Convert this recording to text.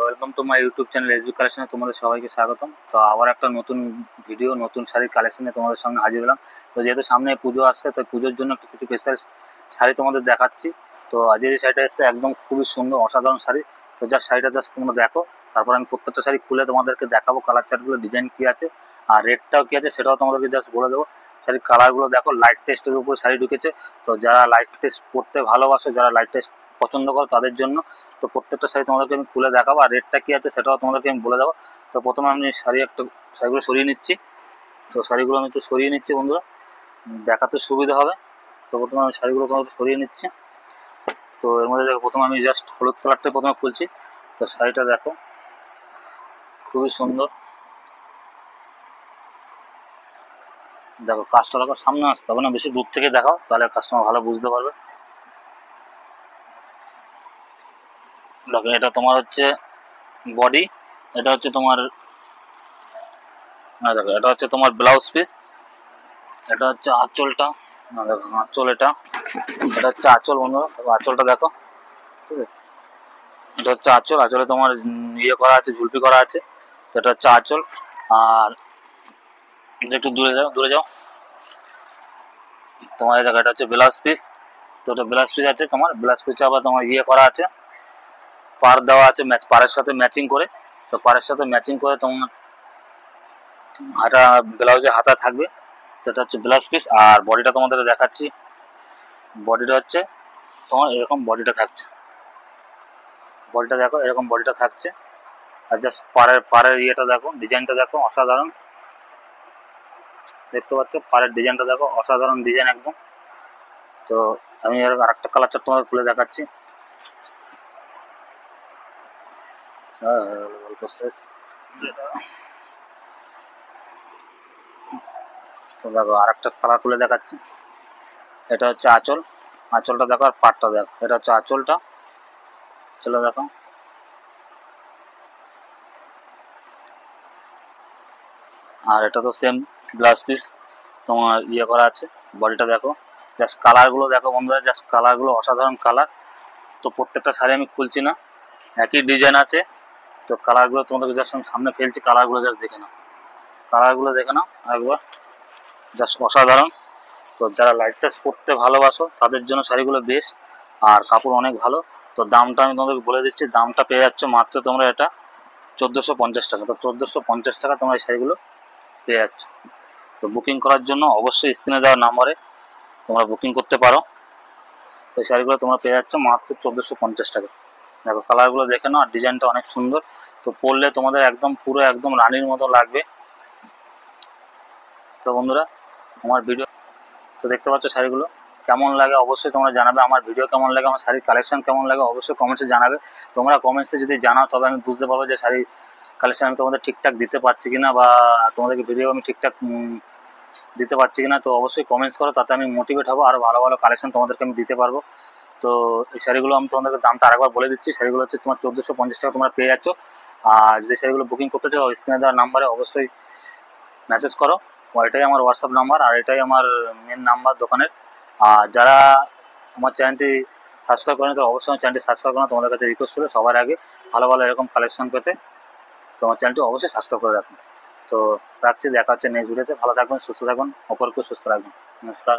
Welcome to my YouTube channel SB কালেকশনে তোমাদের সবাইকে স্বাগতম। তো আবার একটা নতুন ভিডিও, নতুন শাড়ির কালেকশনে তোমাদের সামনে হাজির হলাম। তো যেহেতু সামনে পুজো আসছে, তো পুজোর জন্য একটু কিছু স্পেশাল শাড়ি তোমাদের দেখাচ্ছি। তো আজকে যে শাড়িটা এসছে একদম খুবই সুন্দর, অসাধারণ শাড়ি। তো জাস্ট শাড়িটা জাস্ট তোমরা দেখো, তারপর আমি প্রত্যেকটা শাড়ি খুলে তোমাদেরকে দেখাবো, কালার চার্টগুলো, ডিজাইন কি আছে আর রেটটাও কি আছে সেটাও তোমাদেরকে জাস্ট বলে দেবো। শাড়ির কালারগুলো দেখো, লাইট টেস্টের উপর শাড়ি ঢুকেছে। তো যারা লাইট টেস্ট পরতে ভালোবাসো, যারা লাইট টেস্ট পছন্দ করো তাদের জন্য। তো প্রত্যেকটা শাড়ি তোমাদেরকে আমি খুলে দেখাবো আর রেটটা কি আছে সেটাও তোমাদেরকে আমি বলে দেবো। তো প্রথমে আমি শাড়িগুলো সরিয়ে নিচ্ছি। তো শাড়িগুলো আমি একটু সরিয়ে নিচ্ছি বন্ধুরা, দেখাতে সুবিধা হবে। তো প্রথমে আমি শাড়িগুলো তোমাদের সরিয়ে নিচ্ছি। তো এর মধ্যে দেখো, প্রথমে আমি জাস্ট হলুদ কালারটা প্রথমে খুলছি। তো শাড়িটা দেখো, খুবই সুন্দর। দেখো কাজটা দেখো, সামনে আসতে হবে না, বেশি দূর থেকে দেখাও, তাহলে কাস্টমার ভালো বুঝতে পারবে। দেখো এটা তোমার হচ্ছে বডি, এটা হচ্ছে তোমার, দেখো এটা হচ্ছে তোমার ব্লাউজ পিস, এটা হচ্ছে আঁচলটা। দেখো আঁচল, এটা এটা হচ্ছে আঁচল বন্ধুরা, দেখো আঁচলটা দেখো। ঠিক আছে, এটা হচ্ছে আঁচল। আঁচলে তোমার ইয়ে করা আছে, ঝুলপি করা আছে। তো এটা হচ্ছে আঁচল। আর একটু দূরে যাও, দূরে যাও। তোমার এই জায়গাটা হচ্ছে ব্লাউজ পিস। তো এটা ব্লাউজ পিস আছে, তোমার ব্লাউজ পিসে আবার তোমার ইয়ে করা আছে, পার দেওয়া আছে, পাড়ের সাথে ম্যাচিং করে। তো পাড়ের সাথে ম্যাচিং করে তোমার হাতা, ব্লাউজে হাতা থাকবে। তো এটা হচ্ছে ব্লাউজ পিস। আর বডিটা তোমাদের দেখাচ্ছি। বডিটা হচ্ছে তোমার এরকম বডিটা থাকছে। বডিটা দেখো, এরকম বডিটা থাকছে। আর জাস্ট পাড়ের পাড়ের ইয়েটা দেখো, ডিজাইনটা দেখো, অসাধারণ। দেখতে পাচ্ছ পাড়ের ডিজাইনটা দেখো, অসাধারণ ডিজাইন একদম। তো আমি এর আরেকটা কালার চার্ট তোমাদের খুলে দেখাচ্ছি। অল্প সাইজ। তো দেখো আরেকটা কালার খুলে দেখাচ্ছি। এটা হচ্ছে আঁচল। আঁচলটা দেখো আর পাটটা দেখো, এটা হচ্ছে আঁচলটা। চলো দেখো। আর এটা তো সেম ব্লাউজ পিস, তোমার ইয়ে করা আছে। বডিটা দেখো, জাস্ট কালারগুলো দেখো বন্ধুরা, জাস্ট কালারগুলো অসাধারণ কালার। তো প্রত্যেকটা শাড়ি আমি খুলছি না, একই ডিজাইন আছে। তো কালারগুলো তোমাদেরকে জাস্ট আমি সামনে ফেলছি, কালারগুলো জাস্ট দেখে নাও, কালারগুলো দেখে নাও একবার, জাস্ট অসাধারণ। তো যারা লাইট টাচ পরতে ভালোবাসো তাদের জন্য শাড়িগুলো বেস্ট, আর কাপড় অনেক ভালো। তো দামটা আমি তোমাদেরকে বলে দিচ্ছি, দামটা পেয়ে যাচ্ছ মাত্র তোমরা এটা 1450 টাকা। তো 1450 টাকা তোমরা এই শাড়িগুলো পেয়ে যাচ্ছ। তো বুকিং করার জন্য অবশ্যই স্ক্রিনে দেওয়া নাম্বারে তোমরা বুকিং করতে পারো। এই শাড়িগুলো তোমরা পেয়ে যাচ্ছ মাত্র 1450 টাকা। দেখো কালারগুলো দেখে নাও, আর ডিজাইনটা অনেক সুন্দর। তো পরলে তোমাদের একদম পুরো একদম রানীর মতো লাগবে। তো বন্ধুরা আমার ভিডিও তো দেখতে পাচ্ছ শাড়িগুলো কেমন লাগে অবশ্যই তোমরা জানাবে। আমার ভিডিও কেমন লাগে, আমার শাড়ির কালেকশন কেমন লাগে অবশ্যই কমেন্টসে জানাবে। তোমরা কমেন্টসে যদি জানাও তবে আমি বুঝতে পারবো যে শাড়ির কালেকশন আমি তোমাদের ঠিকঠাক দিতে পারছি কিনা, বা তোমাদেরকে ভিডিও আমি ঠিকঠাক দিতে পারছি কিনা। তো অবশ্যই কমেন্টস করো, তাতে আমি মোটিভেট হবো, আরও ভালো ভালো কালেকশন তোমাদেরকে আমি দিতে পারবো। তো এই শাড়িগুলো আমি তোমাদেরকে দামটা আরেকবার বলে দিচ্ছি। শাড়িগুলো হচ্ছে তোমার 1450 টাকা তোমরা পেয়ে যাচ্ছ। আর যদি শাড়িগুলো বুকিং করতে চাও স্ক্রিনে দেওয়ার নাম্বারে অবশ্যই মেসেজ করো। এটাই আমার হোয়াটসঅ্যাপ নাম্বার, আর এটাই আমার মেন নাম্বার দোকানের। আর যারা আমার চ্যানেলটি সাবস্ক্রাইব করেন তারা অবশ্যই আমার চ্যানেলটি সাবস্ক্রাইব করেন। তোমাদের কাছে রিকোয়েস্ট ছিল সবার আগে ভালো ভালো এরকম কালেকশন পেতে তোমার চ্যানেলটি অবশ্যই সাবস্ক্রাইব করে রাখুন। তো রাখছি, দেখা হচ্ছে নেক্সট ভিডিওতে। ভালো থাকবেন, সুস্থ থাকবেন, অপরকে সুস্থ রাখবেন। নমস্কার।